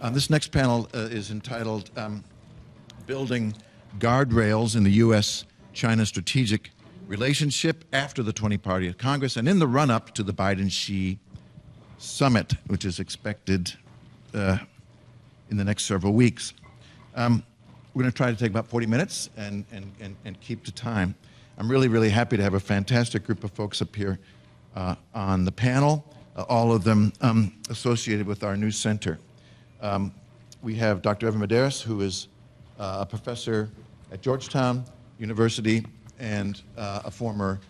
This next panel is entitled Building Guardrails in the U.S.-China Strategic Relationship After the 20th Congress and in the run-up to the Biden-Xi Summit, which is expected in the next several weeks. We're going to try to take about 40 minutes and keep to time. I'm really happy to have a fantastic group of folks up here on the panel, all of them associated with our new center. We have Dr. Evan Medeiros, who is a professor at Georgetown University and a former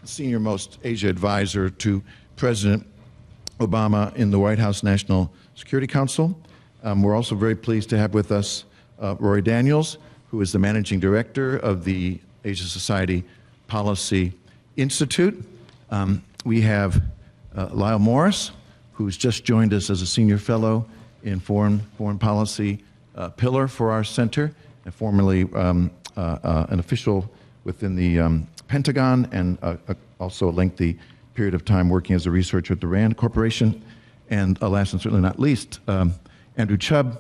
senior-most Asia advisor to President Obama in the White House National Security Council. We're also very pleased to have with us Rorry Daniels, who is the managing director of the Asia Society Policy Institute. We have Lyle Morris, who's just joined us as a senior fellow in foreign policy pillar for our center, and formerly an official within the Pentagon, and also a lengthy period of time working as a researcher at the RAND Corporation. And last and certainly not least, Andrew Chubb,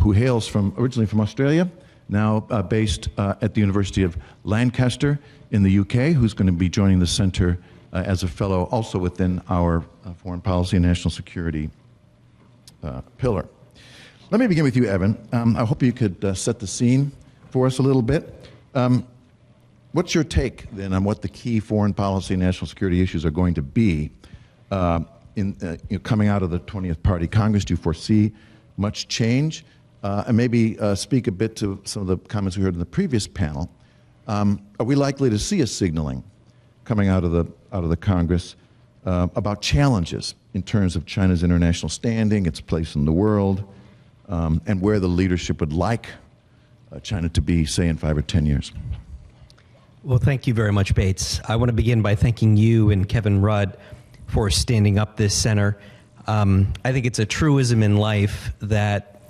who hails originally from Australia, now based at the University of Lancaster in the UK, who's going to be joining the center as a fellow also within our foreign policy and national security pillar. Let me begin with you, Evan. I hope you could set the scene for us a little bit. What's your take, then, on what the key foreign policy and national security issues are going to be coming out of the 20th Party Congress? Do you foresee much change? And maybe speak a bit to some of the comments we heard in the previous panel. Are we likely to see a signaling coming out of the Congress about challenges in terms of China's international standing, its place in the world, and where the leadership would like China to be, say, in 5 or 10 years? Well, thank you very much, Bates. I want to begin by thanking you and Kevin Rudd for standing up this center. I think it's a truism in life that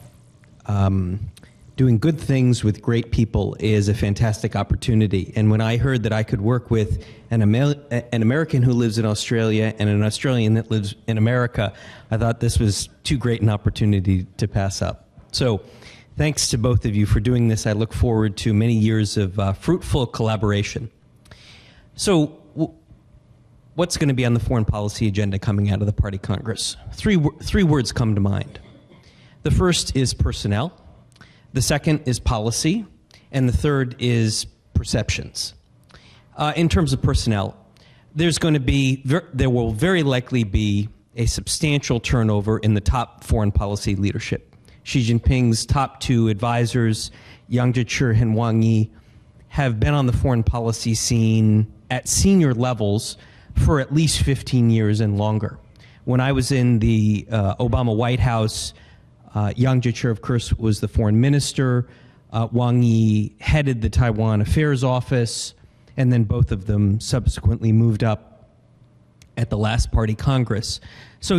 doing good things with great people is a fantastic opportunity. And when I heard that I could work with an American who lives in Australia and an Australian that lives in America, I thought this was too great an opportunity to pass up. So thanks to both of you for doing this. I look forward to many years of fruitful collaboration. So what's going to be on the foreign policy agenda coming out of the Party Congress? Three words come to mind. The first is personnel. The second is policy. And the third is perceptions. In terms of personnel, there will very likely be a substantial turnover in the top foreign policy leadership. Xi Jinping's top two advisors, Yang Jiechi and Wang Yi, have been on the foreign policy scene at senior levels for at least 15 years and longer. When I was in the Obama White House, Yang Jiechi, of course, was the foreign minister. Wang Yi headed the Taiwan Affairs Office, and then both of them subsequently moved up at the last Party Congress. So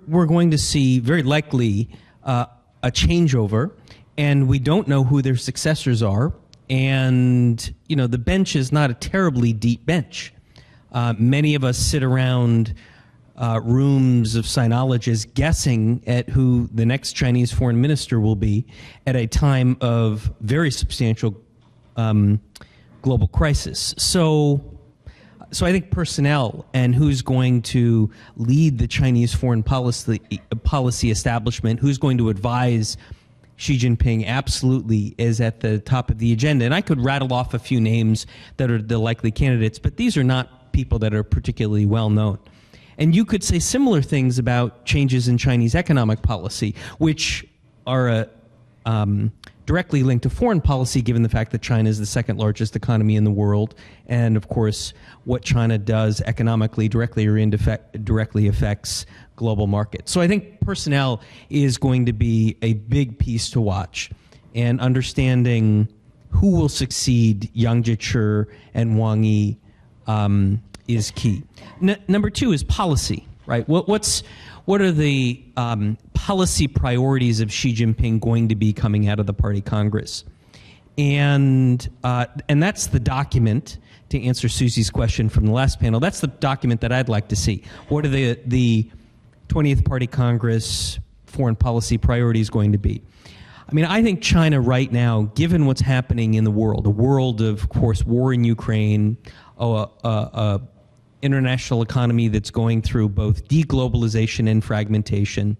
we're going to see very likely a changeover, and we don't know who their successors are. And, the bench is not a terribly deep bench. Many of us sit around rooms of sinologists guessing at who the next Chinese foreign minister will be at a time of very substantial global crisis. So I think personnel and who's going to lead the Chinese foreign policy establishment, who's going to advise Xi Jinping, absolutely is at the top of the agenda. And I could rattle off a few names that are the likely candidates, but these are not people that are particularly well known. And you could say similar things about changes in Chinese economic policy, which are directly linked to foreign policy, given the fact that China is the second largest economy in the world. And of course, what China does economically directly or indirectly affects global markets. So I think personnel is going to be a big piece to watch, and understanding who will succeed Yang Jiechi and Wang Yi is key. Number two is policy, right? What are the policy priorities of Xi Jinping going to be coming out of the Party Congress? And that's the document, to answer Susie's question from the last panel, that's the document that I'd like to see. What are the 20th Party Congress foreign policy priority is going to be. I mean, I think China right now, given what's happening in the world, a world of course, war in Ukraine, international economy that's going through both deglobalization and fragmentation,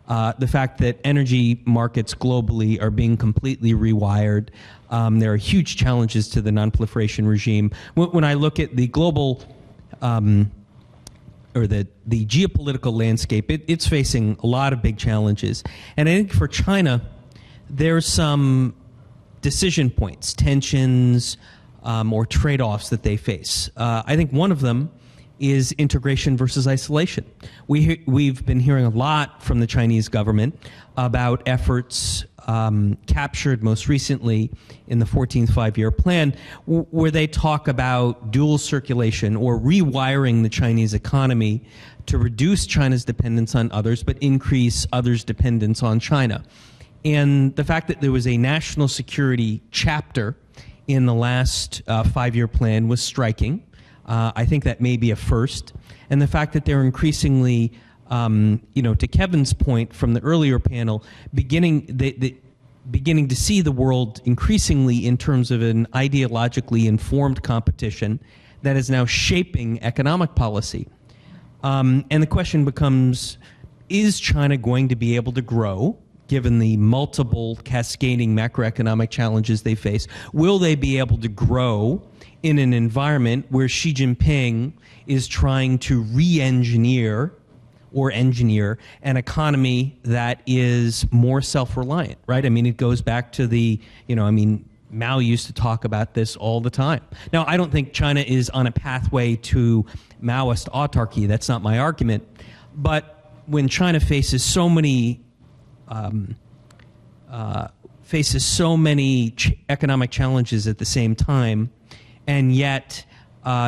the fact that energy markets globally are being completely rewired. There are huge challenges to the nonproliferation regime. When I look at the global or the geopolitical landscape, it's facing a lot of big challenges. And I think for China, there's some decision points, tensions, or trade-offs that they face. I think one of them is integration versus isolation. We've been hearing a lot from the Chinese government about efforts captured most recently in the 14th Five-Year Plan, where they talk about dual circulation or rewiring the Chinese economy to reduce China's dependence on others, but increase others' dependence on China. And the fact that there was a national security chapter in the last five-year plan was striking. I think that may be a first. And the fact that they're increasingly, to Kevin's point from the earlier panel, beginning to see the world increasingly in terms of an ideologically informed competition that is now shaping economic policy. And the question becomes, is China going to be able to grow given the multiple cascading macroeconomic challenges they face? Will they be able to grow in an environment where Xi Jinping is trying to re-engineer or engineer an economy that is more self-reliant, right? I mean, it goes back to Mao used to talk about this all the time. Now, I don't think China is on a pathway to Maoist autarky. That's not my argument. But when China faces so many economic challenges at the same time, and yet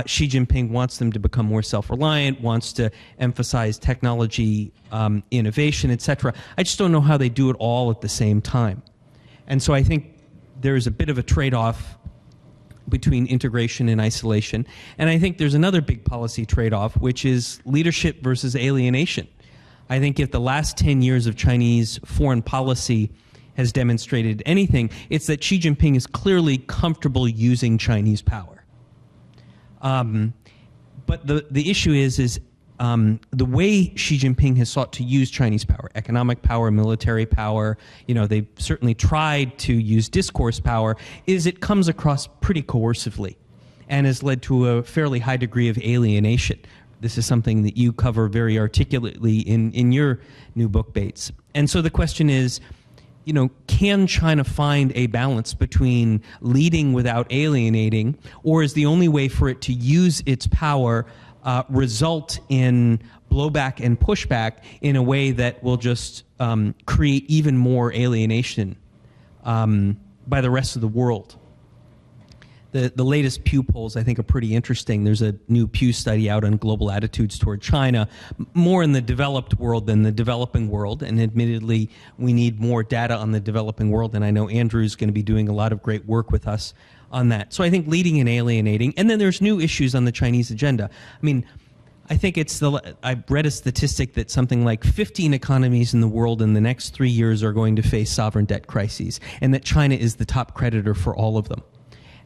Xi Jinping wants them to become more self-reliant, wants to emphasize technology, innovation, etc. I just don't know how they do it all at the same time. And so I think there's a bit of a trade-off between integration and isolation. And I think there's another big policy trade-off, which is leadership versus alienation. I think if the last 10 years of Chinese foreign policy has demonstrated anything, it's that Xi Jinping is clearly comfortable using Chinese power. But the issue is the way Xi Jinping has sought to use Chinese power, economic power, military power, they've certainly tried to use discourse power, is it comes across pretty coercively and has led to a fairly high degree of alienation. This is something that you cover very articulately in your new book, Bates. And so the question is, can China find a balance between leading without alienating, or is the only way for it to use its power result in blowback and pushback in a way that will just create even more alienation by the rest of the world? The latest Pew polls, I think, are pretty interesting. There's a new Pew study out on global attitudes toward China, more in the developed world than the developing world. And admittedly, we need more data on the developing world. And I know Andrew's going to be doing a lot of great work with us on that. So I think leading and alienating. And then there's new issues on the Chinese agenda. I mean, I think I read a statistic that something like 15 economies in the world in the next 3 years are going to face sovereign debt crises, and that China is the top creditor for all of them.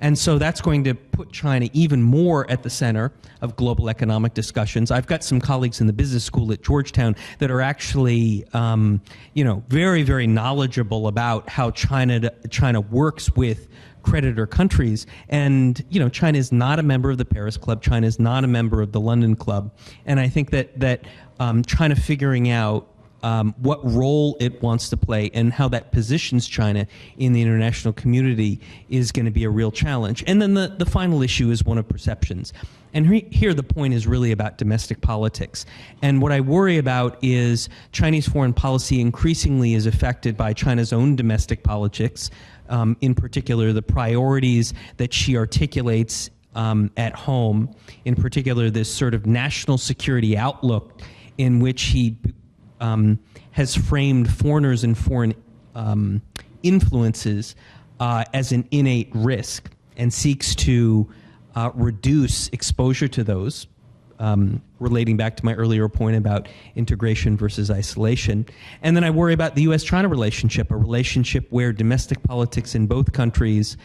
And so that's going to put China even more at the center of global economic discussions. I've got some colleagues in the business school at Georgetown that are actually, very, very knowledgeable about how China works with creditor countries. And, China is not a member of the Paris Club. China is not a member of the London Club. And I think that China figuring out what role it wants to play and how that positions China in the international community is going to be a real challenge. And then the final issue is one of perceptions. And here the point is really about domestic politics. And what I worry about is Chinese foreign policy increasingly is affected by China's own domestic politics, in particular the priorities that she articulates at home, in particular this sort of national security outlook in which he has framed foreigners and foreign influences as an innate risk and seeks to reduce exposure to those relating back to my earlier point about integration versus isolation. And then I worry about the U.S.-China relationship, a relationship where domestic politics in both countries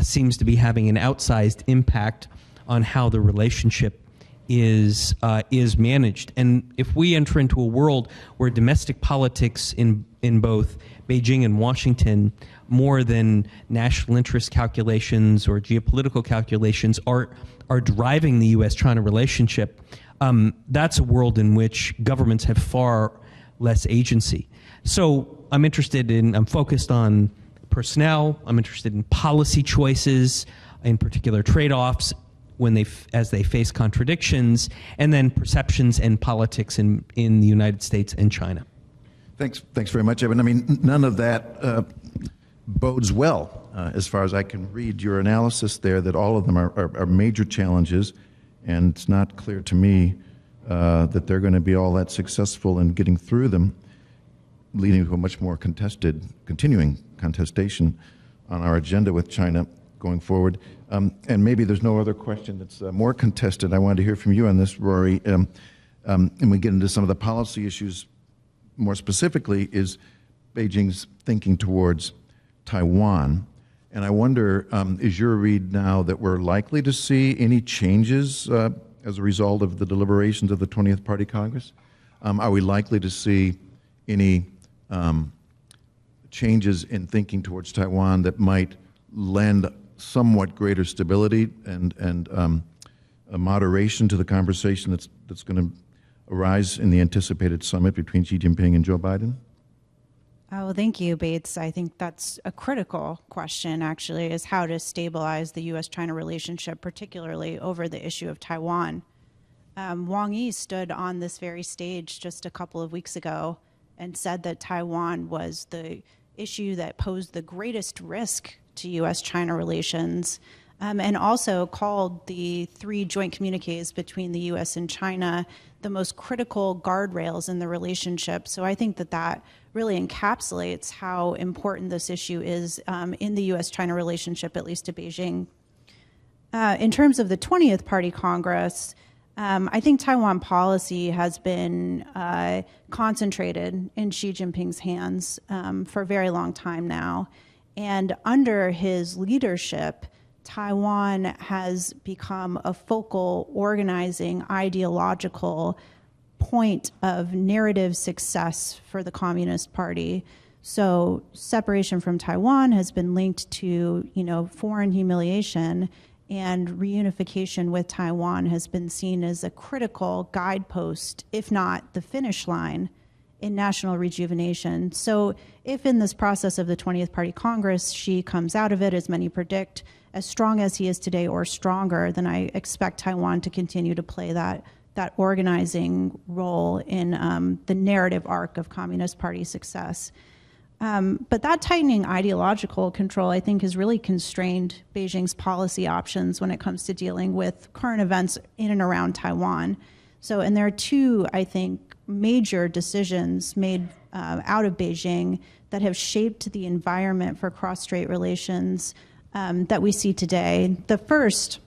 seems to be having an outsized impact on how the relationship is managed. And if we enter into a world where domestic politics in both Beijing and Washington, more than national interest calculations or geopolitical calculations, are driving the U.S.-China relationship, that's a world in which governments have far less agency. So I'm focused on personnel, I'm interested in policy choices, in particular trade-offs, as they face contradictions, and then perceptions and politics in the United States and China. Thanks very much, Evan. I mean, none of that bodes well, as far as I can read your analysis there, that all of them are major challenges, and it's not clear to me that they're going to be all that successful in getting through them, leading to a much more continuing contestation on our agenda with China going forward. And maybe there's no other question that's more contested. I wanted to hear from you on this, Rorry. And we get into some of the policy issues. More specifically, is Beijing's thinking towards Taiwan. And I wonder, is your read now that we're likely to see any changes as a result of the deliberations of the 20th Party Congress? Are we likely to see any changes in thinking towards Taiwan that might lend somewhat greater stability and a moderation to the conversation that's going to arise in the anticipated summit between Xi Jinping and Joe Biden? Oh, thank you, Bates. I think that's a critical question, actually, is how to stabilize the U.S.-China relationship, particularly over the issue of Taiwan. Wang Yi stood on this very stage just a couple of weeks ago and said that Taiwan was the issue that posed the greatest risk to U.S.-China relations, and also called the 3 joint communiques between the U.S. and China the most critical guardrails in the relationship. So I think that really encapsulates how important this issue is in the U.S.-China relationship, at least to Beijing. In terms of the 20th Party Congress, I think Taiwan policy has been concentrated in Xi Jinping's hands for a very long time now. And under his leadership, Taiwan has become a focal, organizing, ideological point of narrative success for the Communist Party. So separation from Taiwan has been linked to, foreign humiliation, and reunification with Taiwan has been seen as a critical guidepost, if not the finish line, in national rejuvenation. So if in this process of the 20th Party Congress, Xi comes out of it, as many predict, as strong as he is today or stronger, then I expect Taiwan to continue to play that organizing role in the narrative arc of Communist Party success. But that tightening ideological control, I think, has really constrained Beijing's policy options when it comes to dealing with current events in and around Taiwan. And there are 2, I think, major decisions made out of Beijing that have shaped the environment for cross-strait relations that we see today. The first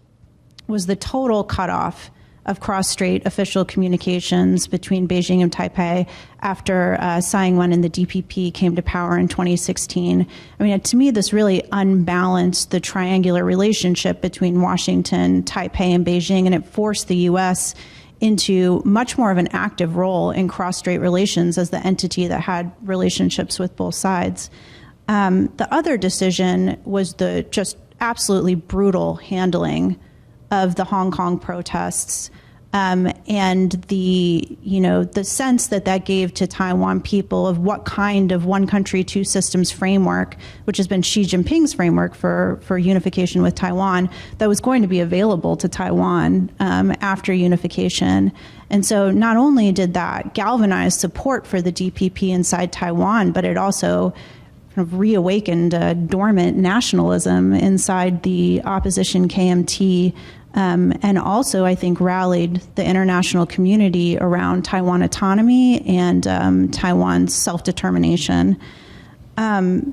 was the total cutoff of cross-strait official communications between Beijing and Taipei after Tsai Ing-wen and the DPP came to power in 2016. I mean, to me, this really unbalanced the triangular relationship between Washington, Taipei, and Beijing, and it forced the U.S. into much more of an active role in cross-strait relations as the entity that had relationships with both sides. The other decision was the just absolutely brutal handling of the Hong Kong protests, and the sense that gave to Taiwan people of what kind of one country, 2 systems framework, which has been Xi Jinping's framework for unification with Taiwan, that was going to be available to Taiwan after unification. And so not only did that galvanize support for the DPP inside Taiwan, but it also kind of reawakened dormant nationalism inside the opposition KMT, and also, I think, rallied the international community around Taiwan autonomy and Taiwan's self-determination.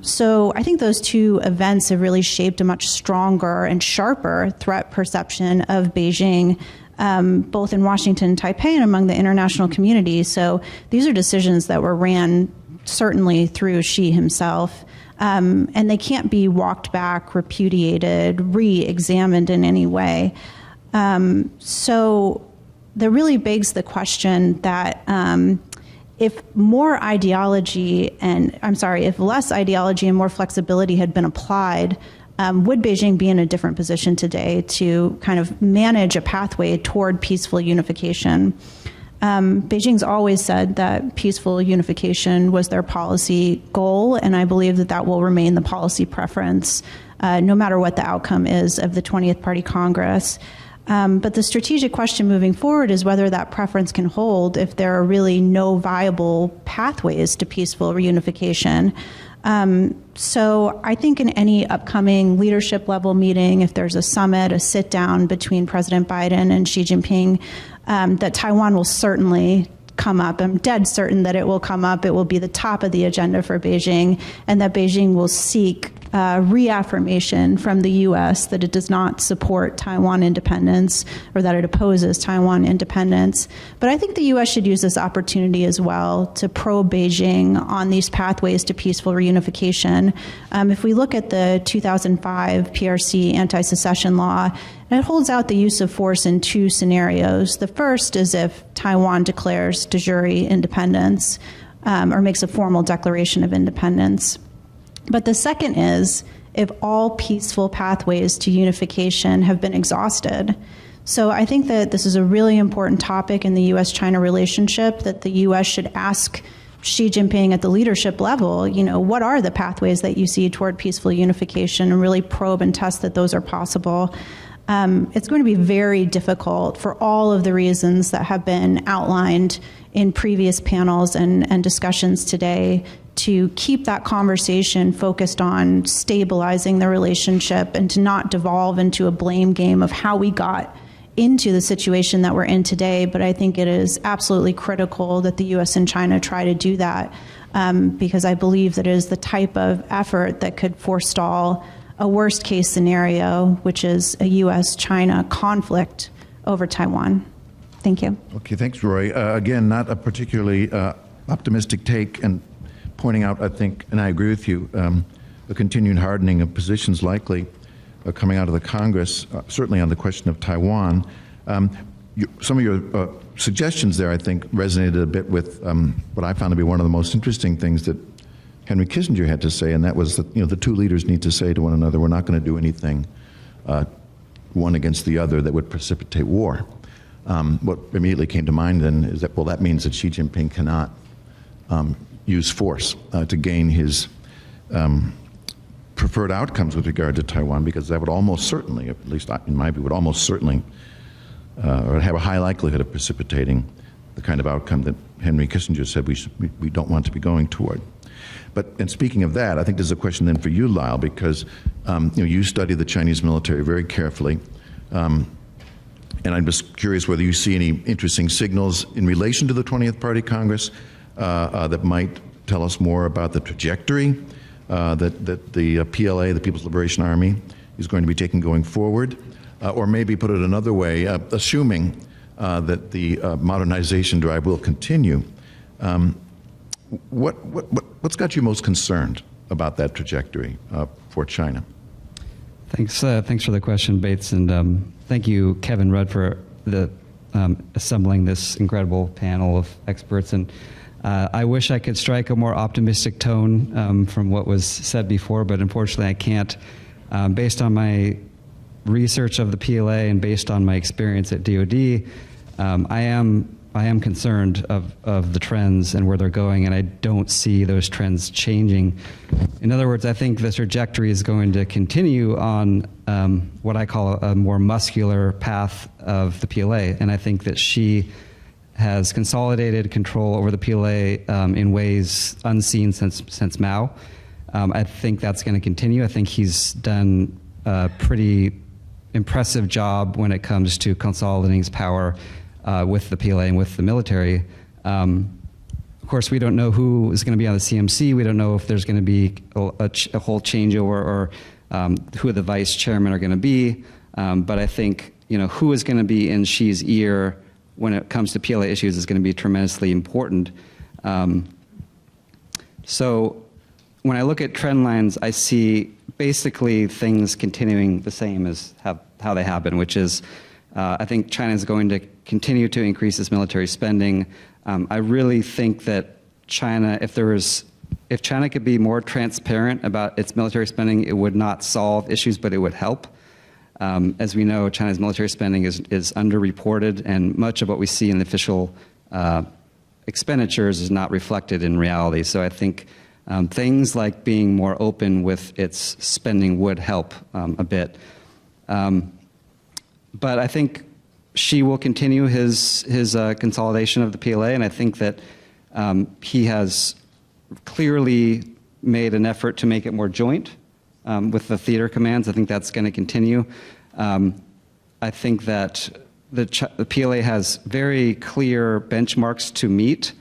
So I think those 2 events have really shaped a much stronger and sharper threat perception of Beijing both in Washington and Taipei and among the international community. So these are decisions that were ran certainly through Xi himself, and they can't be walked back, repudiated, re-examined in any way. So that really begs the question that if less ideology and more flexibility had been applied, would Beijing be in a different position today to kind of manage a pathway toward peaceful unification? Beijing's always said that peaceful unification was their policy goal, and I believe that that will remain the policy preference no matter what the outcome is of the 20th Party Congress. But the strategic question moving forward is whether that preference can hold if there are really no viable pathways to peaceful reunification. So I think in any upcoming leadership level meeting, if there's a summit, a sit down between President Biden and Xi Jinping, that Taiwan will certainly come up. I'm dead certain that it will come up. It will be the top of the agenda for Beijing, and that Beijing will seek reaffirmation from the U.S. that it does not support Taiwan independence or that it opposes Taiwan independence. But I think the U.S. should use this opportunity as well to probe Beijing on these pathways to peaceful reunification. If we look at the 2005 Prc Anti-Secession Law, it holds out the use of force in two scenarios. The first is if Taiwan declares de jure independence or makes a formal declaration of independence. But the second is if all peaceful pathways to unification have been exhausted. So I think that this is a really important topic in the U.S.-China relationship, that the U.S. should ask Xi Jinping at the leadership level, what are the pathways that you see toward peaceful unification, and really probe and test that those are possible. It's going to be very difficult for all of the reasons that have been outlined in previous panels and discussions today to keep that conversation focused on stabilizing the relationship and to not devolve into a blame game of how we got into the situation that we're in today. But I think it is absolutely critical that the U.S. and China try to do that because I believe that it is the type of effort that could forestall a worst case scenario, which is a U.S.-China conflict over Taiwan. Thank you. Okay, thanks, Rory. Again, not a particularly optimistic take, and pointing out, I think, and I agree with you, a continued hardening of positions likely coming out of the Congress, certainly on the question of Taiwan. Some of your suggestions there, I think, resonated a bit with what I found to be one of the most interesting things that Henry Kissinger had to say, and that was that the two leaders need to say to one another, we're not going to do anything one against the other that would precipitate war. What immediately came to mind then is that, well, that means that Xi Jinping cannot use force to gain his preferred outcomes with regard to Taiwan, because that would almost certainly, at least in my view, would almost certainly or have a high likelihood of precipitating the kind of outcome that Henry Kissinger said we don't want to be going toward. But, and speaking of that, I think there's a question then for you, Lyle, because you study the Chinese military very carefully, and I'm just curious whether you see any interesting signals in relation to the 20th Party Congress that might tell us more about the trajectory that the PLA, the People's Liberation Army, is going to be taking going forward, or maybe put it another way, assuming that the modernization drive will continue. What's got you most concerned about that trajectory for China? Thanks for the question, Bates, and thank you, Kevin Rudd, for assembling this incredible panel of experts. And I wish I could strike a more optimistic tone from what was said before, but unfortunately I can't. Based on my research of the PLA and based on my experience at DoD, I am concerned of the trends and where they're going, and I don't see those trends changing. In other words, I think the trajectory is going to continue on what I call a more muscular path of the PLA, and I think that Xi has consolidated control over the PLA in ways unseen since Mao. I think that's going to continue. I think he's done a pretty impressive job when it comes to consolidating his power with the PLA and with the military. Of course, we don't know who is going to be on the CMC. We don't know if there's going to be a whole changeover or who the vice chairmen are going to be. But I think who is going to be in Xi's ear when it comes to PLA issues is going to be tremendously important. So when I look at trend lines, I see basically things continuing the same as how they have been, which is I think China is going to continue to increase its military spending. I really think that China, if China could be more transparent about its military spending, it would not solve issues, but it would help. As we know, China's military spending is underreported, and much of what we see in the official expenditures is not reflected in reality. So I think things like being more open with its spending would help a bit. But I think Xi will continue his consolidation of the PLA, and I think that he has clearly made an effort to make it more joint with the theater commands. I think that's going to continue. I think that the PLA has very clear benchmarks to meet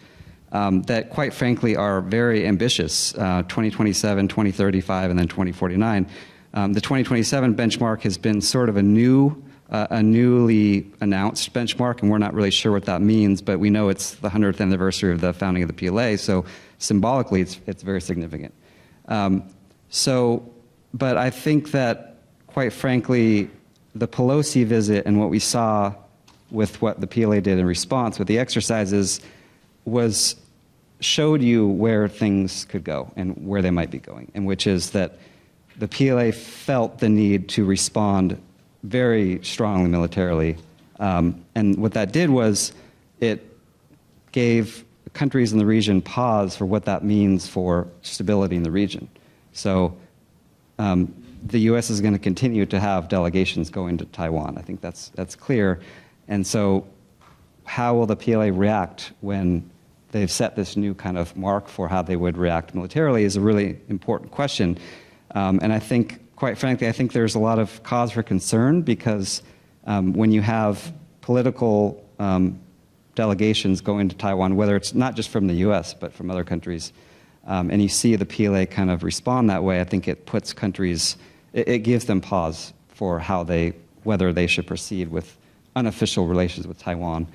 that, quite frankly, are very ambitious, 2027, 2035, and then 2049. The 2027 benchmark has been sort of a newly announced benchmark, and we're not really sure what that means, but we know it's the 100th anniversary of the founding of the PLA, so symbolically it's very significant. But I think that, quite frankly, the Pelosi visit and what we saw with what the PLA did in response with the exercises showed you where things could go and where they might be going, and which is that the PLA felt the need to respond very strongly militarily. And what that did was it gave countries in the region pause for what that means for stability in the region. So the U.S. is going to continue to have delegations going to Taiwan. I think that's clear. And so how will the PLA react when they've set this new kind of mark for how they would react militarily is a really important question. And I think, quite frankly, I think there's a lot of cause for concern because when you have political delegations going to Taiwan, whether it's not just from the U.S. but from other countries, and you see the PLA kind of respond that way, I think it puts countries, it gives them pause for whether they should proceed with unofficial relations with Taiwan.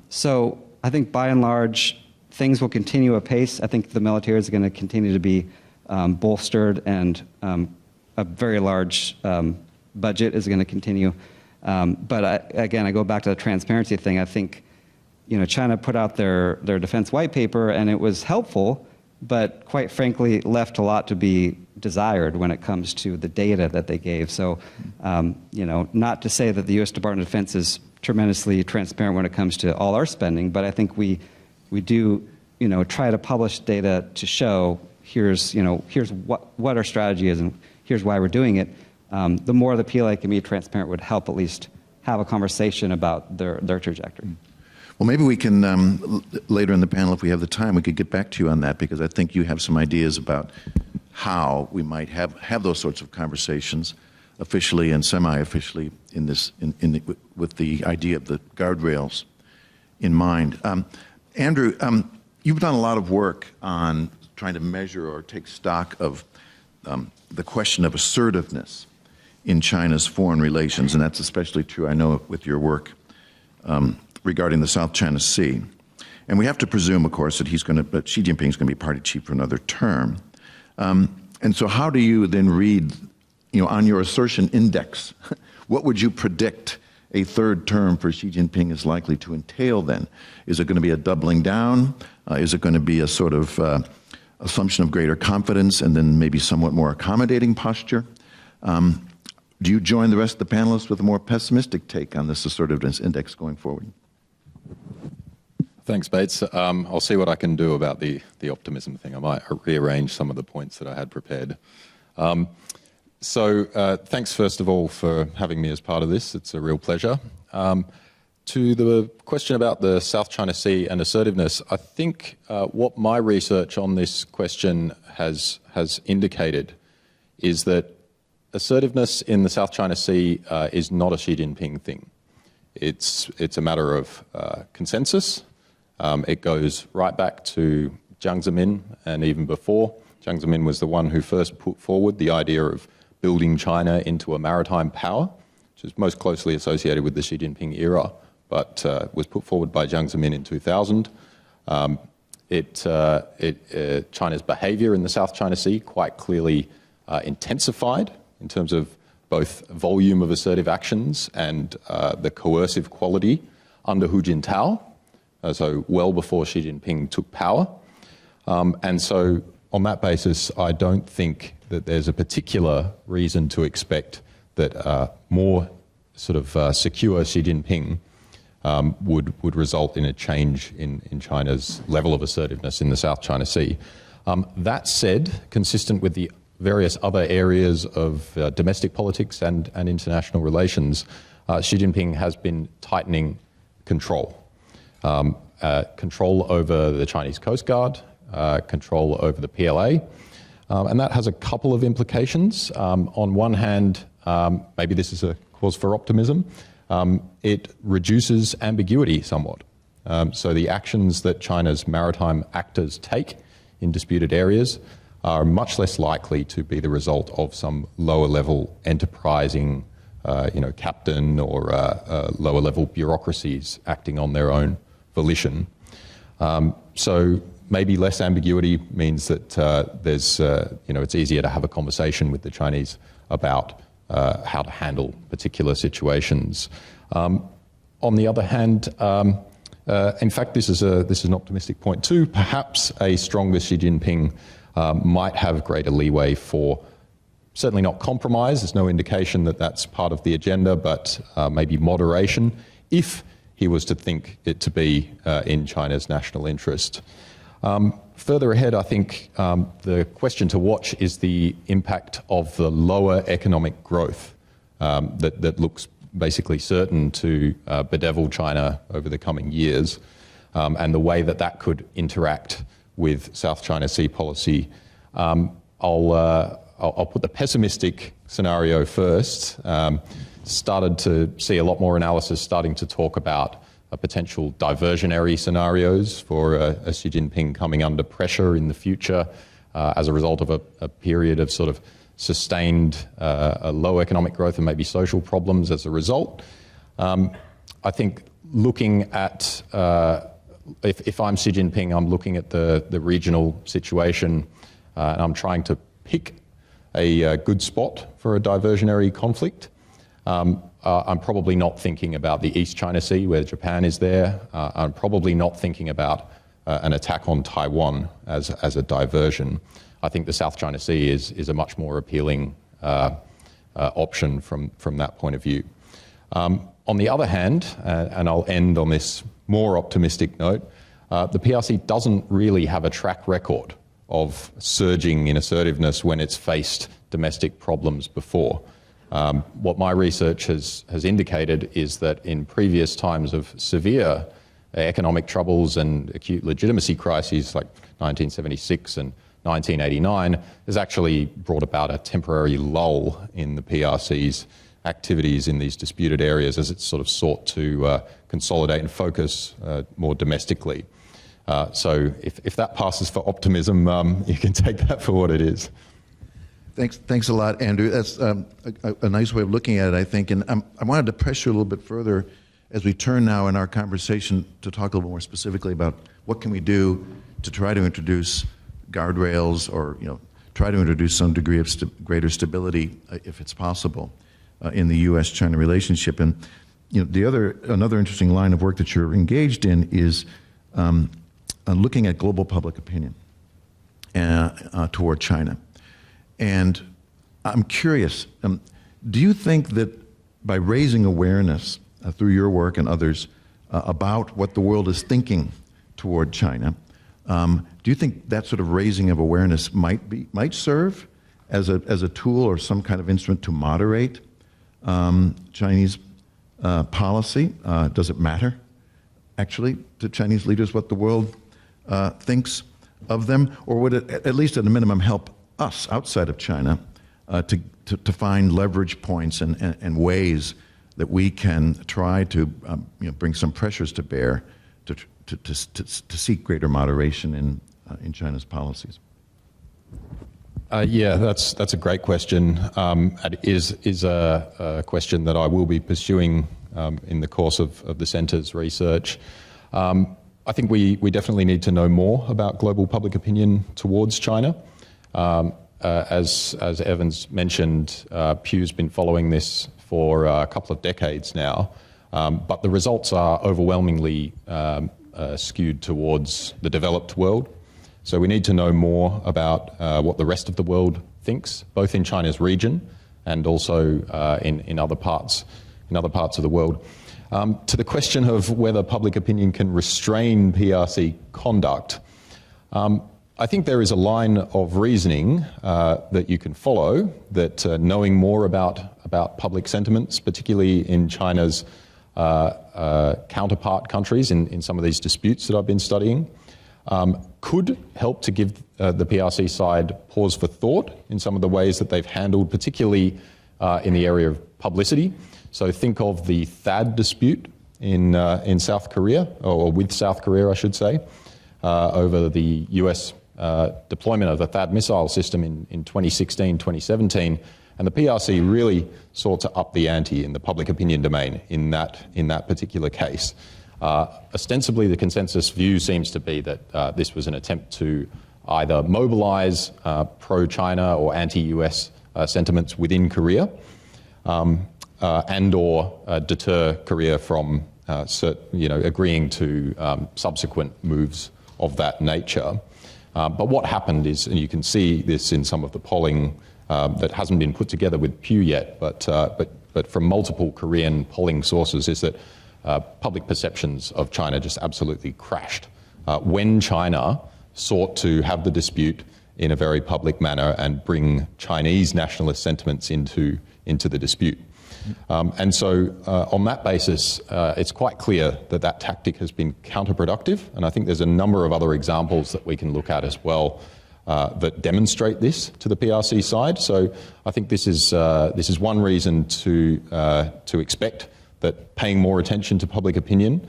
So I think by and large, things will continue apace. I think the military is going to continue to be bolstered, and a very large budget is going to continue. But I go back to the transparency thing. I think China put out their defense white paper, and it was helpful, but quite frankly left a lot to be desired when it comes to the data that they gave. So, not to say that the U.S. Department of Defense is tremendously transparent when it comes to all our spending, but I think we do, try to publish data to show here's what our strategy is and here's why we're doing it. The more the PLA can be transparent would help at least have a conversation about their trajectory. Well, maybe we can, later in the panel, if we have the time, we could get back to you on that, because I think you have some ideas about how we might have those sorts of conversations, officially and semi-officially, with the idea of the guardrails in mind. Andrew, you've done a lot of work on trying to measure or take stock of the question of assertiveness in China's foreign relations, and that's especially true, I know, with your work regarding the South China Sea. And we have to presume, of course, that Xi Jinping is going to be party chief for another term. And so how do you then read, on your assertion index, what would you predict a third term for Xi Jinping is likely to entail then? Is it going to be a doubling down? Is it going to be a sort of assumption of greater confidence and then maybe somewhat more accommodating posture? Do you join the rest of the panelists with a more pessimistic take on this assertiveness index going forward? Thanks, Bates. I'll see what I can do about the optimism thing. I might rearrange some of the points that I had prepared. So thanks, first of all, for having me as part of this. It's a real pleasure. To the question about the South China Sea and assertiveness, I think what my research on this question has indicated is that assertiveness in the South China Sea is not a Xi Jinping thing. It's a matter of consensus. It goes right back to Jiang Zemin, and even before. Jiang Zemin was the one who first put forward the idea of building China into a maritime power which is most closely associated with the Xi Jinping era, but was put forward by Jiang Zemin in 2000. China's behavior in the South China Sea quite clearly intensified in terms of both volume of assertive actions and the coercive quality under Hu Jintao, so well before Xi Jinping took power. And so on that basis, I don't think that there's a particular reason to expect that more sort of secure Xi Jinping would result in a change in China's level of assertiveness in the South China Sea. That said, consistent with the various other areas of domestic politics and international relations, Xi Jinping has been tightening control. Control over the Chinese Coast Guard, control over the PLA, and that has a couple of implications. On one hand, maybe this is a cause for optimism, it reduces ambiguity somewhat. So the actions that China's maritime actors take in disputed areas are much less likely to be the result of some lower level enterprising captain or lower level bureaucracies acting on their own volition. So maybe less ambiguity means that there's, it's easier to have a conversation with the Chinese about how to handle particular situations. On the other hand, in fact, this is an optimistic point too. Perhaps a stronger Xi Jinping might have greater leeway for certainly not compromise. There's no indication that that's part of the agenda, but maybe moderation if he was to think it to be in China's national interest. Further ahead, I think the question to watch is the impact of the lower economic growth that looks basically certain to bedevil China over the coming years, and the way that that could interact with South China Sea policy. I'll put the pessimistic scenario first. Started to see a lot more analysis starting to talk about potential diversionary scenarios for a Xi Jinping coming under pressure in the future as a result of a period of sort of sustained low economic growth and maybe social problems as a result. I think looking at, if I'm Xi Jinping, I'm looking at the regional situation and I'm trying to pick a good spot for a diversionary conflict. I'm probably not thinking about the East China Sea where Japan is there. I'm probably not thinking about an attack on Taiwan as a diversion. I think the South China Sea is a much more appealing option from that point of view. On the other hand, and I'll end on this more optimistic note, the PRC doesn't really have a track record of surging in assertiveness when it's faced domestic problems before. What my research has indicated is that in previous times of severe economic troubles and acute legitimacy crises like 1976 and 1989 has actually brought about a temporary lull in the PRC's activities in these disputed areas as it's sort of sought to consolidate and focus more domestically. So if that passes for optimism, you can take that for what it is. Thanks a lot, Andrew. That's a nice way of looking at it, I think. And I wanted to press you a little bit further as we turn now in our conversation to talk a little more specifically about what can we do to try to introduce guardrails or try to introduce some degree of greater stability, if it's possible, in the U.S.-China relationship. And another interesting line of work that you're engaged in is looking at global public opinion toward China. And I'm curious, do you think that by raising awareness through your work and others about what the world is thinking toward China, do you think that sort of raising of awareness might serve as a tool or some kind of instrument to moderate Chinese policy? Does it matter, actually, to Chinese leaders what the world thinks of them? Or would it, at least at a minimum, help us outside of China to find leverage points and ways that we can try to bring some pressures to bear to seek greater moderation in China's policies? Yeah, that's a great question. It is a question that I will be pursuing in the course of the Centre's research. I think we definitely need to know more about global public opinion towards China. As Evan's mentioned, Pew's been following this for a couple of decades now, but the results are overwhelmingly skewed towards the developed world. So we need to know more about what the rest of the world thinks, both in China's region and also in other parts of the world. To the question of whether public opinion can restrain PRC conduct, I think there is a line of reasoning that you can follow, that knowing more about public sentiments, particularly in China's counterpart countries in some of these disputes that I've been studying, could help to give the PRC side pause for thought in some of the ways that they've handled, particularly in the area of publicity. So think of the THAAD dispute in South Korea, or with South Korea, I should say, over the US deployment of the THAAD missile system in 2016, 2017. And the PRC really sought to up the ante in the public opinion domain in that particular case. Ostensibly, the consensus view seems to be that this was an attempt to either mobilize pro-China or anti-US sentiments within Korea, and or deter Korea from agreeing to subsequent moves of that nature. But what happened is, and you can see this in some of the polling that hasn't been put together with Pew yet, but from multiple Korean polling sources, is that public perceptions of China just absolutely crashed when China sought to have the dispute in a very public manner and bring Chinese nationalist sentiments into the dispute. And so on that basis, it's quite clear that tactic has been counterproductive, and I think there's a number of other examples that we can look at as well that demonstrate this to the PRC side. So I think this is one reason to expect that paying more attention to public opinion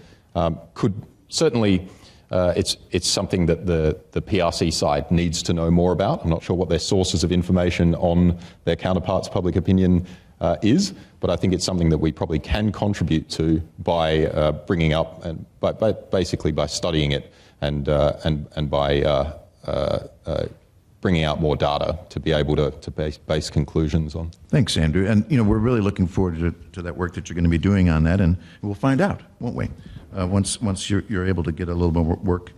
could certainly, it's something that the PRC side needs to know more about. I'm not sure what their sources of information on their counterparts' public opinion is, but I think it's something that we probably can contribute to by bringing up and basically by studying it and by bringing out more data to be able to base conclusions on. Thanks, Andrew. And we're really looking forward to that work that you're going to be doing on that, and we'll find out, won't we? Once you're able to get a little more work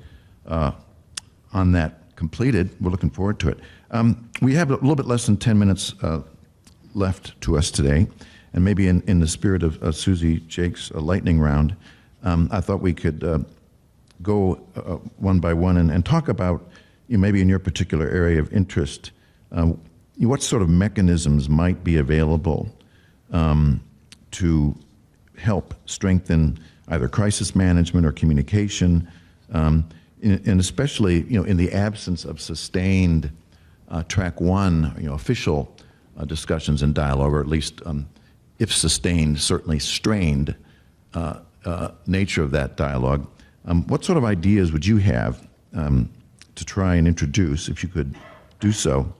on that completed, we're looking forward to it. We have a little bit less than 10 minutes left to us today, and maybe in the spirit of Susie Jake's lightning round, I thought we could go one by one and talk about, maybe in your particular area of interest, what sort of mechanisms might be available to help strengthen either crisis management or communication, and especially in the absence of sustained track one, official discussions and dialogue, or at least if sustained, certainly strained nature of that dialogue. What sort of ideas would you have to try and introduce, if you could do so,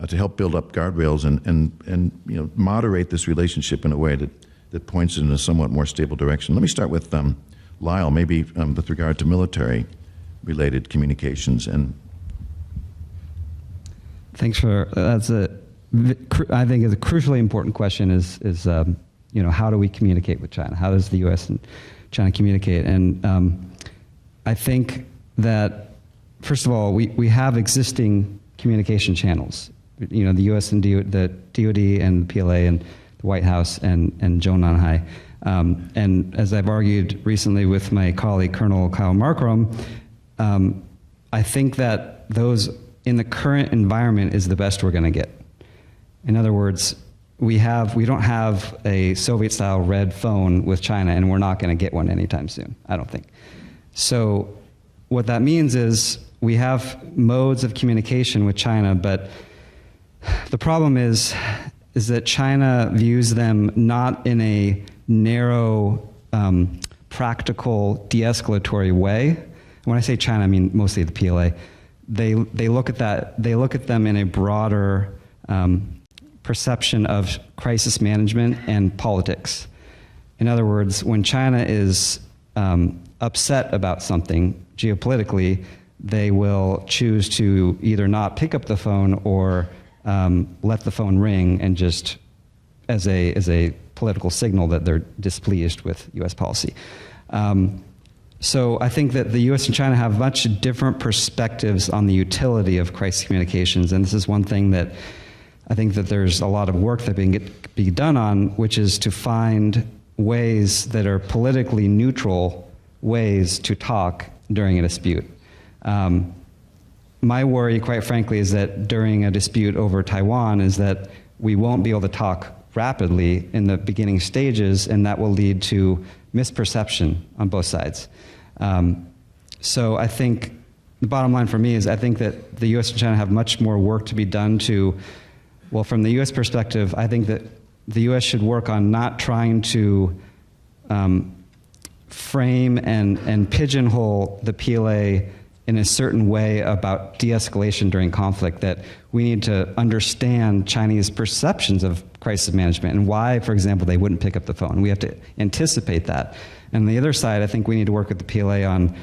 to help build up guardrails and moderate this relationship in a way that points in a somewhat more stable direction? Let me start with Lyle, maybe with regard to military-related communications. And thanks for I think is a crucially important question. Is how do we communicate with China? How does the U.S. and China communicate? And I think that, first of all, we have existing communication channels. The U.S. and the DoD and the PLA and the White House and Zhongnanhai. And as I've argued recently with my colleague Colonel Kyle Markram, I think that those in the current environment is the best we're going to get. In other words, we don't have a Soviet-style red phone with China, and we're not going to get one anytime soon, I don't think. So what that means is we have modes of communication with China, but the problem is that China views them not in a narrow, practical, de-escalatory way. When I say China, I mean mostly the PLA. they look at them in a broader perception of crisis management and politics. In other words, when China is upset about something geopolitically, they will choose to either not pick up the phone or let the phone ring, and just as a political signal that they're displeased with U.S. policy. So I think that the U.S. and China have much different perspectives on the utility of crisis communications, and this is one thing that I think that there's a lot of work that can be done on, which is to find ways that are politically neutral ways to talk during a dispute. My worry, quite frankly, is that during a dispute over Taiwan is that we won't be able to talk rapidly in the beginning stages, and that will lead to misperception on both sides. So I think the bottom line for me is I think that the U.S. and China have much more work to be done to, well, from the U.S. perspective, I think that the U.S. should work on not trying to frame and pigeonhole the PLA in a certain way about de-escalation during conflict, that we need to understand Chinese perceptions of crisis management and why, for example, they wouldn't pick up the phone. We have to anticipate that. And on the other side, I think we need to work with the PLA on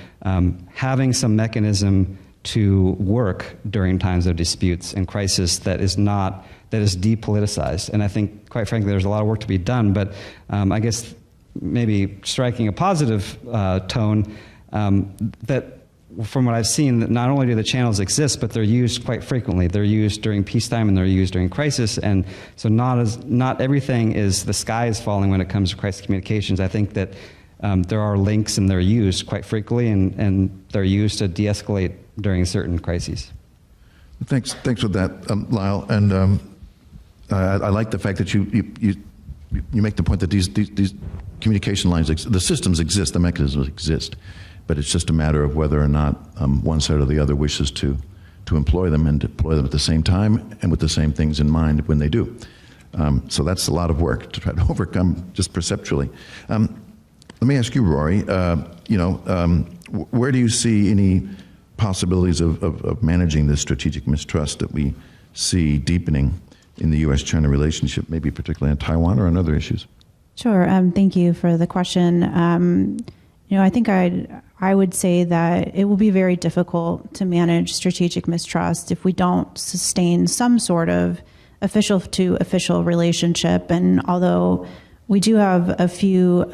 having some mechanism to work during times of disputes and crisis that is depoliticized. And I think, quite frankly, there's a lot of work to be done, but I guess maybe striking a positive tone, that from what I've seen, that not only do the channels exist, but they're used quite frequently. They're used during peacetime and they're used during crisis, and so not everything is the sky is falling when it comes to crisis communications. I think that there are links and they're used quite frequently, and they're used to de-escalate during certain crises. Thanks for that, Lyle. And I like the fact that you make the point that these communication lines, the systems exist, the mechanisms exist, but it's just a matter of whether or not one side or the other wishes to employ them and deploy them at the same time and with the same things in mind when they do. So that's a lot of work to try to overcome just perceptually. Let me ask you, Rorry, where do you see any possibilities of managing this strategic mistrust that we see deepening in the U.S.-China relationship, maybe particularly on Taiwan or on other issues? Sure. Thank you for the question. I think I would say that it will be very difficult to manage strategic mistrust if we don't sustain some sort of official-to-official relationship. And although we do have a few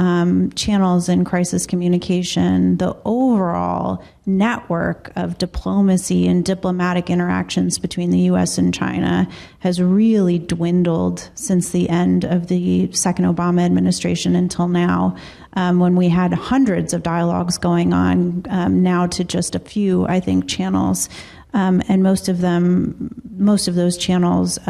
channels in crisis communication, the overall network of diplomacy and diplomatic interactions between the U.S. and China has really dwindled since the end of the second Obama administration until now, when we had hundreds of dialogues going on, now to just a few, I think, channels, and most of those channels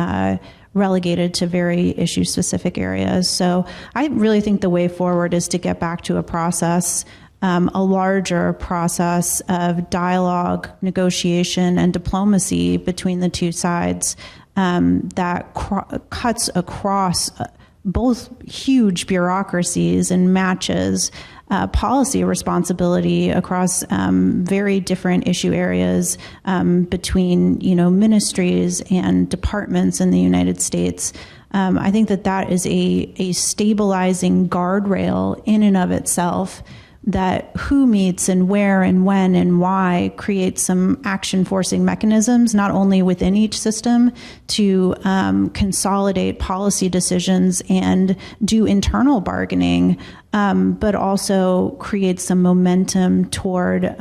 relegated to very issue-specific areas. So I really think the way forward is to get back to a process, a larger process of dialogue, negotiation, and diplomacy between the two sides that cuts across both huge bureaucracies and matches policy responsibility across very different issue areas between ministries and departments in the United States. I think that is a stabilizing guardrail in and of itself, that who meets and where and when and why creates some action forcing mechanisms, not only within each system to consolidate policy decisions and do internal bargaining, but also create some momentum toward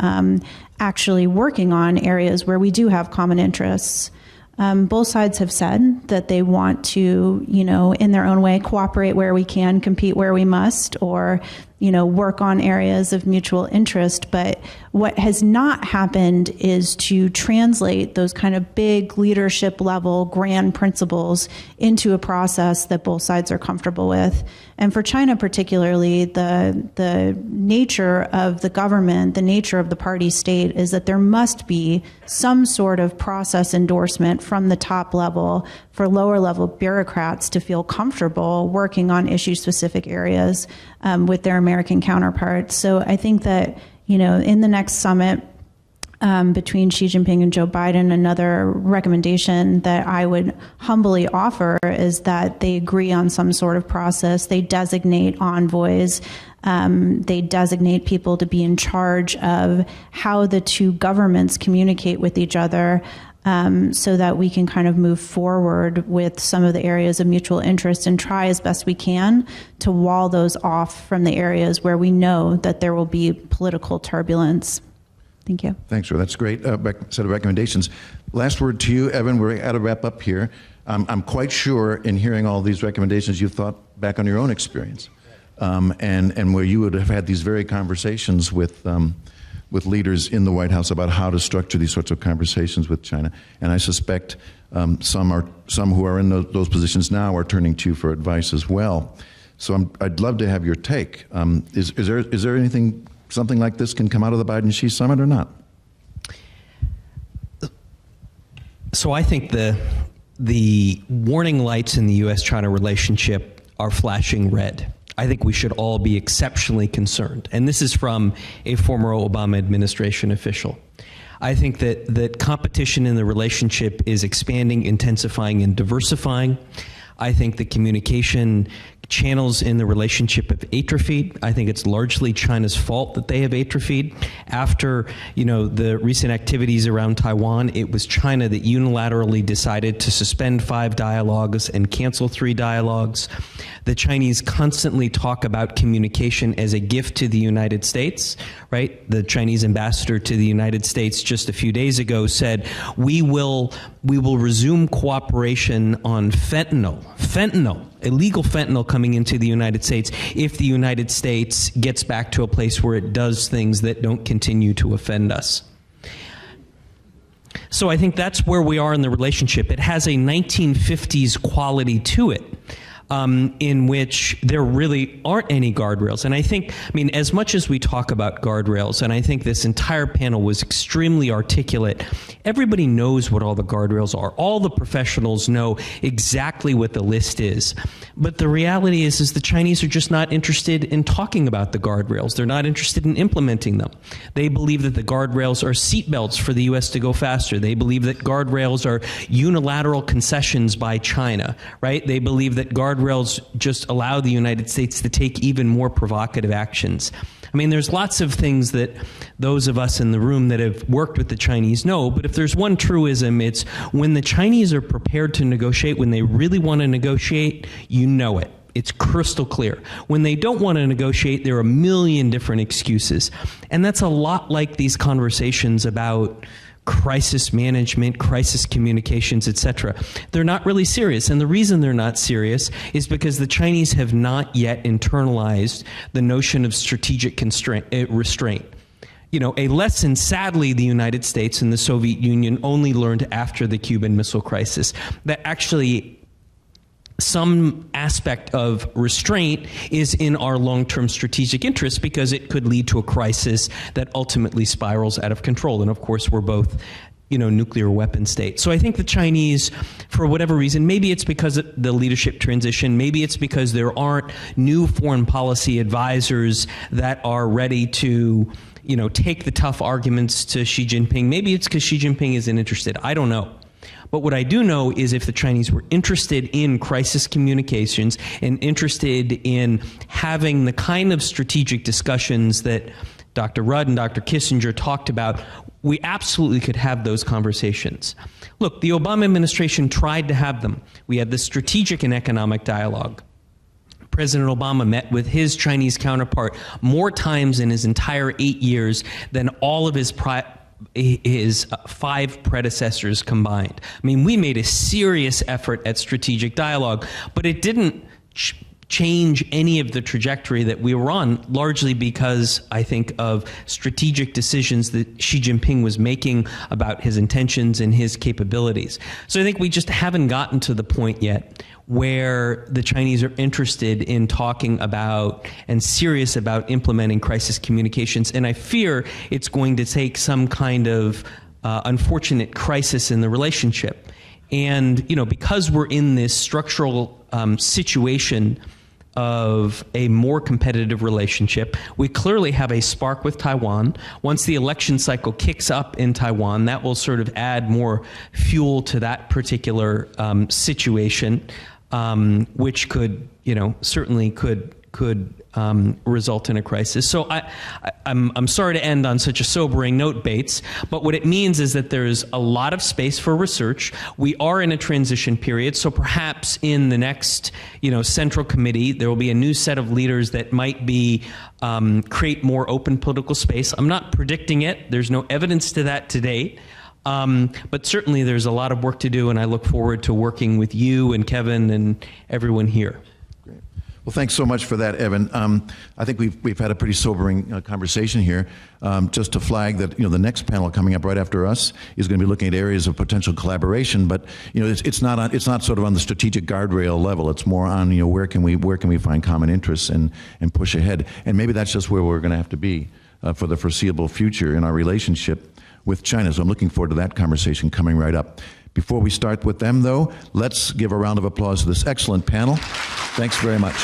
actually working on areas where we do have common interests. Both sides have said that they want to, in their own way, cooperate where we can, compete where we must, or, work on areas of mutual interest. But what has not happened is to translate those kind of big leadership level grand principles into a process that both sides are comfortable with. And for China particularly, the nature of the government, the nature of the party state is that there must be some sort of process endorsement from the top level for lower level bureaucrats to feel comfortable working on issue specific areas with their American counterparts. So I think that, in the next summit, between Xi Jinping and Joe Biden. Another recommendation that I would humbly offer is that they agree on some sort of process. They designate envoys. They designate people to be in charge of how the two governments communicate with each other, so that we can kind of move forward with some of the areas of mutual interest and try as best we can to wall those off from the areas where we know that there will be political turbulence. Thank you. Thanks, Ror. That's a great set of recommendations. Last word to you, Evan. We're at a wrap up here. I'm quite sure in hearing all these recommendations, you've thought back on your own experience, and where you would have had these very conversations with leaders in the White House about how to structure these sorts of conversations with China. And I suspect some who are in those positions now are turning to you for advice as well. So I'd love to have your take. Is there anything, something like this can come out of the Biden-Xi summit or not? So I think the warning lights in the U.S.-China relationship are flashing red. I think we should all be exceptionally concerned. And this is from a former Obama administration official. I think that competition in the relationship is expanding, intensifying, and diversifying. I think the communication channels in the relationship have atrophied. I think it's largely China's fault that they have atrophied. After, the recent activities around Taiwan, it was China that unilaterally decided to suspend 5 dialogues and cancel 3 dialogues. The Chinese constantly talk about communication as a gift to the United States, right? The Chinese ambassador to the United States just a few days ago said, we will resume cooperation on fentanyl, illegal fentanyl coming into the United States, if the United States gets back to a place where it does things that don't continue to offend us. So I think that's where we are in the relationship. It has a 1950s quality to it, in which there really aren't any guardrails. And I think, as much as we talk about guardrails, and I think this entire panel was extremely articulate, everybody knows what all the guardrails are. All the professionals know exactly what the list is. But the reality is the Chinese are just not interested in talking about the guardrails. They're not interested in implementing them. They believe that the guardrails are seatbelts for the U.S. to go faster. They believe that guardrails are unilateral concessions by China, right? They believe that guardrails just allow the United States to take even more provocative actions. There's lots of things that those of us in the room that have worked with the Chinese know, but if there's one truism, it's when the Chinese are prepared to negotiate, when they really want to negotiate, you know it. It's crystal clear. When they don't want to negotiate, there are a million different excuses. And that's a lot like these conversations about crisis management, crisis communications, etc. They're not really serious. And the reason they're not serious is because the Chinese have not yet internalized the notion of strategic restraint. A lesson, sadly, the United States and the Soviet Union only learned after the Cuban Missile Crisis, that actually some aspect of restraint is in our long-term strategic interest because it could lead to a crisis that ultimately spirals out of control. And of course, we're both, nuclear weapon states. So I think the Chinese, for whatever reason, maybe it's because of the leadership transition, maybe it's because there aren't new foreign policy advisors that are ready to, take the tough arguments to Xi Jinping. Maybe it's because Xi Jinping isn't interested. I don't know. But what I do know is if the Chinese were interested in crisis communications and interested in having the kind of strategic discussions that Dr. Rudd and Dr. Kissinger talked about, we absolutely could have those conversations. Look, the Obama administration tried to have them. We had the strategic and economic dialogue. President Obama met with his Chinese counterpart more times in his entire 8 years than all of his 5 predecessors combined. We made a serious effort at strategic dialogue, but it didn't change any of the trajectory that we were on, largely because I think of strategic decisions that Xi Jinping was making about his intentions and his capabilities. So I think we just haven't gotten to the point yet where the Chinese are interested in talking about and serious about implementing crisis communications. And I fear it's going to take some kind of unfortunate crisis in the relationship. And, because we're in this structural situation of a more competitive relationship. We clearly have a spark with Taiwan. Once the election cycle kicks up in Taiwan, that will sort of add more fuel to that particular situation, which could, certainly could result in a crisis. So I'm sorry to end on such a sobering note, Bates, but what it means is that there's a lot of space for research. We are in a transition period, so perhaps in the next, Central Committee, there will be a new set of leaders that might be create more open political space. I'm not predicting it. There's no evidence to that to date. But certainly there's a lot of work to do, and I look forward to working with you and Kevin and everyone here. Well, thanks so much for that, Evan. I think we've had a pretty sobering conversation here. Just to flag that, the next panel coming up right after us is going to be looking at areas of potential collaboration. But it's not sort of on the strategic guardrail level. It's more on where can we find common interests and push ahead. And maybe that's just where we're going to have to be for the foreseeable future in our relationship with China. So I'm looking forward to that conversation coming right up. Before we start with them, though, let's give a round of applause to this excellent panel. Thanks very much.